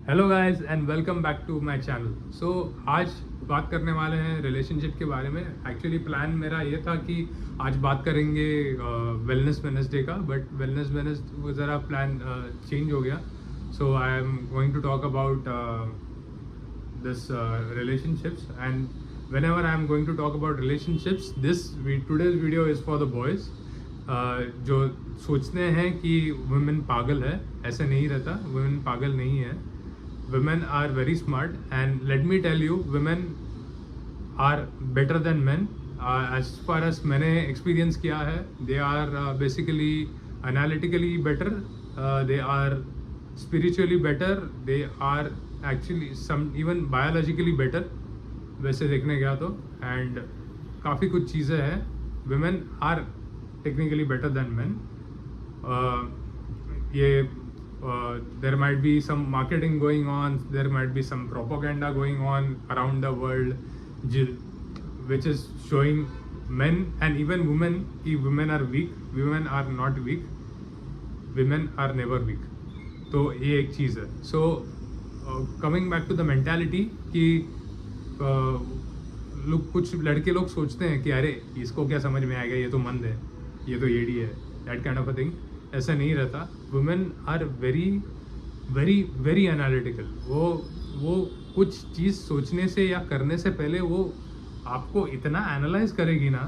Hello guys and welcome back to my channel. So आज बात करने वाले हैं रिलेशनशिप के बारे में। एक्चुअली प्लान मेरा ये था कि आज बात करेंगे वेलनेस वेडनेसडे का, बट वेलनेस वेडनेसडे ज़रा प्लान चेंज हो गया। So I am going to talk about this relationships, and whenever I am going to talk about relationships, today's video is for the boys जो सोचते हैं कि women पागल है। ऐसा नहीं रहता, women पागल नहीं है। women are very smart, and let me tell you, women are better than men as far as मैंने experience किया है। they are basically analytically better, they are spiritually better, they are actually some even biologically better वैसे देखने गया तो। and काफ़ी कुछ चीज़ें हैं। women are technically better than men। ये there might be some marketing going on, there might be some propaganda going on around the world which is showing men and even women कि women are weak, women are not weak, women are never weak। तो ये एक चीज़ है। So coming back to the mentality कि लोग कुछ लड़के लोग सोचते हैं कि अरे इसको क्या समझ में आएगा, ये तो मंद है, ये तो येड़ी है, that kind of a thing. ऐसा नहीं रहता। Women are very very very analytical. वो कुछ चीज़ सोचने से या करने से पहले वो आपको इतना एनालाइज करेगी ना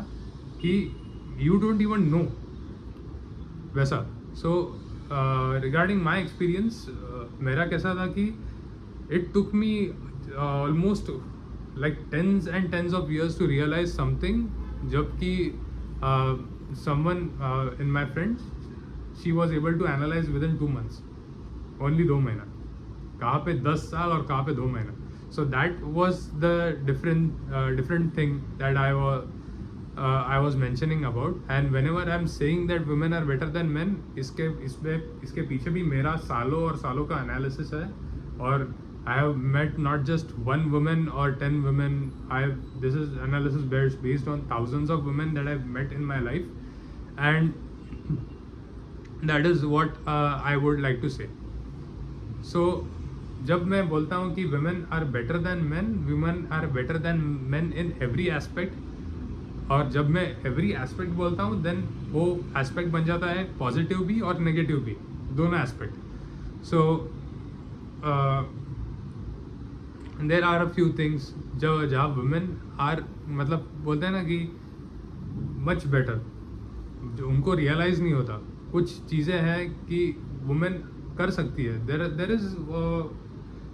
कि यू डोंट इवन नो वैसा। सो रिगार्डिंग माई एक्सपीरियंस, मेरा कैसा था कि it took me almost like tens and tens of years to realize something, जबकि someone in my friends, she was able to analyze within 2 months, only 2 महीना। कहाँ पे 10 साल और कहाँ पे 2 महीना। so that was the different thing that I was mentioning about, and whenever I'm saying that women are better than men, इसके पीछे भी मेरा सालों और सालों का analysis है। और I have met not just one woman or 10 women. This is analysis based on thousands of women that I've met in my life, and that is what I would like to say. So, जब मैं बोलता हूँ कि women are better than men, women are better than men in every aspect, और जब मैं every aspect बोलता हूँ, then वो aspect बन जाता है positive भी और negative भी, दोनों aspect. So, there are a few things जहाँ वुमेन आर मतलब बोलते हैं ना कि मच बेटर, जो उनको रियलाइज़ नहीं होता। कुछ चीज़ें हैं कि वुमेन कर सकती है। There is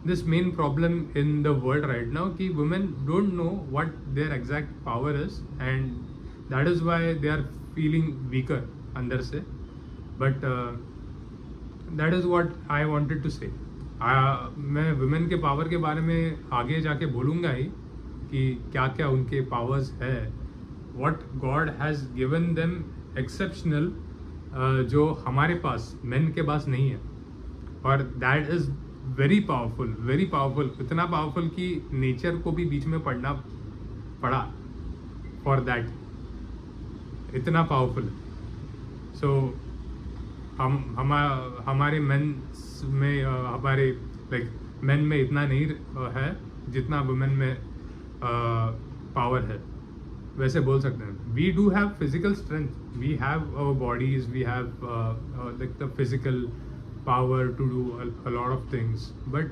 this main problem in the world right now कि women don't know what their exact power is, and that is why they are feeling weaker अंदर से। But that is what I wanted to say. मैं women के power के बारे में आगे जाके बोलूँगा ही कि क्या क्या उनके पावर्स है, what God has given them exceptional, जो हमारे पास मेन के पास नहीं है। और दैट इज़ वेरी पावरफुल, इतना पावरफुल कि नेचर को भी बीच में पढ़ना पड़ा फॉर दैट, इतना पावरफुल। सो हमारे मेन में हमारे लाइक मेन में इतना नहीं है जितना वुमेन में पावर है, वैसे बोल सकते हैं। We do have physical strength, we have our bodies, we have the physical power to do a lot of things, but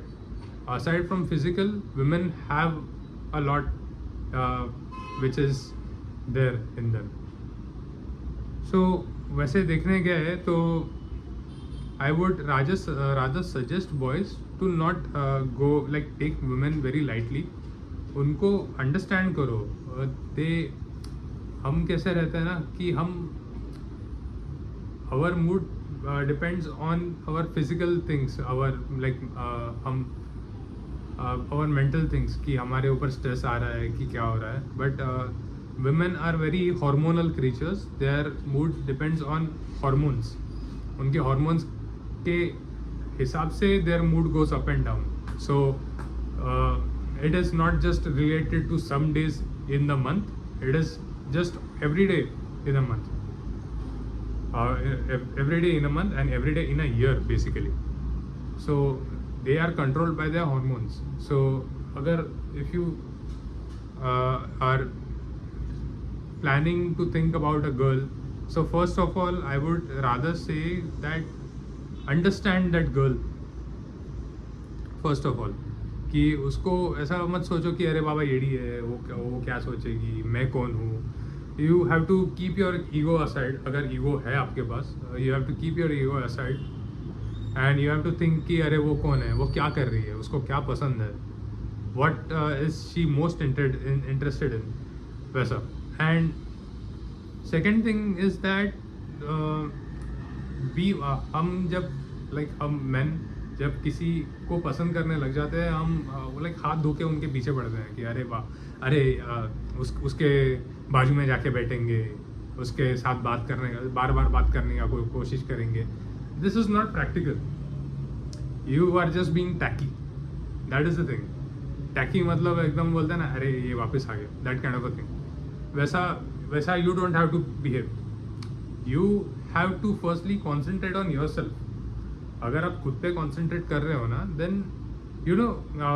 aside from physical, women have a lot which is there in them. So वैसे देखने गए है तो I would rather suggest boys to not go like take women very lightly. उनको understand करो। हम कैसे रहते हैं ना कि हम our mood depends on our physical things, our like our mental things कि हमारे ऊपर स्ट्रेस आ रहा है कि क्या हो रहा है। But women are very hormonal creatures, their mood depends on hormones। उनके hormones के हिसाब से their mood goes up and down। So it is not just related to some days in the month, it is just every day in a month, every day in a month and every day in a year basically। So they are controlled by their hormones. So agar if you are planning to think about a girl, so first of all I would rather say that understand that girl first of all, कि उसको ऐसा मत सोचो कि अरे बाबा येड़ी है, वो क्या सोचेगी, मैं कौन हूँ. You have to keep your ego aside. अगर ईगो है आपके पास, you have to keep your ego aside and you have to think कि अरे वो कौन है, वो क्या कर रही है, उसको क्या पसंद है, what is she most interested in, वैसा. And second thing is that हम जब हम men जब किसी को पसंद करने लग जाते हैं, हम हाथ धो के उनके पीछे पड़ते हैं कि अरे वाह, अरे उसके बाजू में जाके बैठेंगे, उसके साथ बात करने का, बार बार बात करने का कोशिश करेंगे. This is not practical. You are just being tacky. That is the thing. Tacky मतलब एकदम बोलते हैं ना, अरे ये वापस आ गया, that kind of a thing. वैसा you don't have to behave. You have to firstly concentrate on yourself. अगर आप खुद पे कॉन्सेंट्रेट कर रहे हो ना, देन यू नो,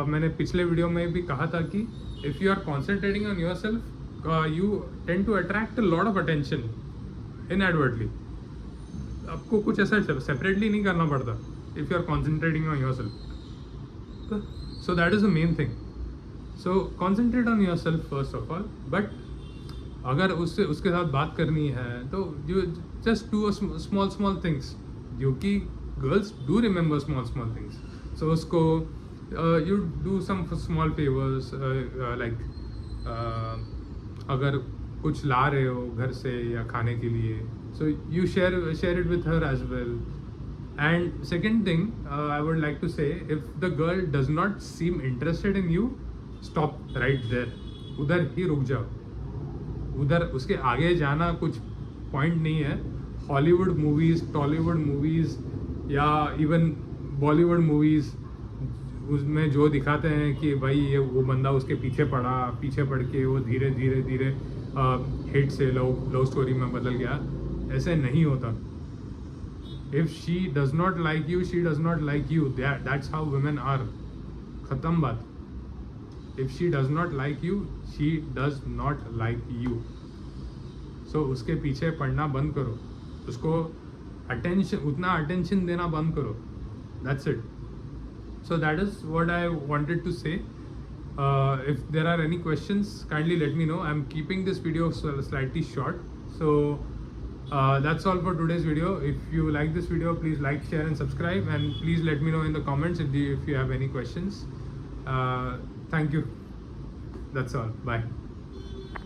मैंने पिछले वीडियो में भी कहा था कि if you are concentrating on yourself, you tend to attract a lot of attention inadvertently. आपको कुछ ऐसा separately नहीं करना पड़ता if you are concentrating on yourself. So that is the main thing. So concentrate on yourself first of all. But अगर उसके साथ बात करनी है तो you just do small things. जो कि girls do remember small things. So उसको you do some small favors like अगर कुछ ला रहे हो घर से या खाने के लिए, so you share it with her as well. And second thing I would like to say, if the girl does not seem interested in you, stop right there. उधर ही रुक जाओ. उधर उसके आगे जाना कुछ पॉइंट नहीं है. हॉलीवुड मूवीज़, टॉलीवुड मूवीज़ या इवन बॉलीवुड मूवीज़, उसमें जो दिखाते हैं कि भाई ये वो बंदा उसके पीछे पड़ के वो धीरे धीरे हिट से लव स्टोरी में बदल गया, ऐसे नहीं होता. If she does not like you, she does not like you. That's how women are. ख़त्म बात. If she does not like you, she does not like you. So उसके पीछे पड़ना बंद करो. उसको उतना अटेंशन देना बंद करो. That's it. So that is what I wanted to say. If there are any questions, kindly let me know. I'm keeping this video slightly short. So that's all for today's video. If you like this video, please like, share and subscribe, and please let me know in the comments if you have any questions. Thank you. That's all. Bye.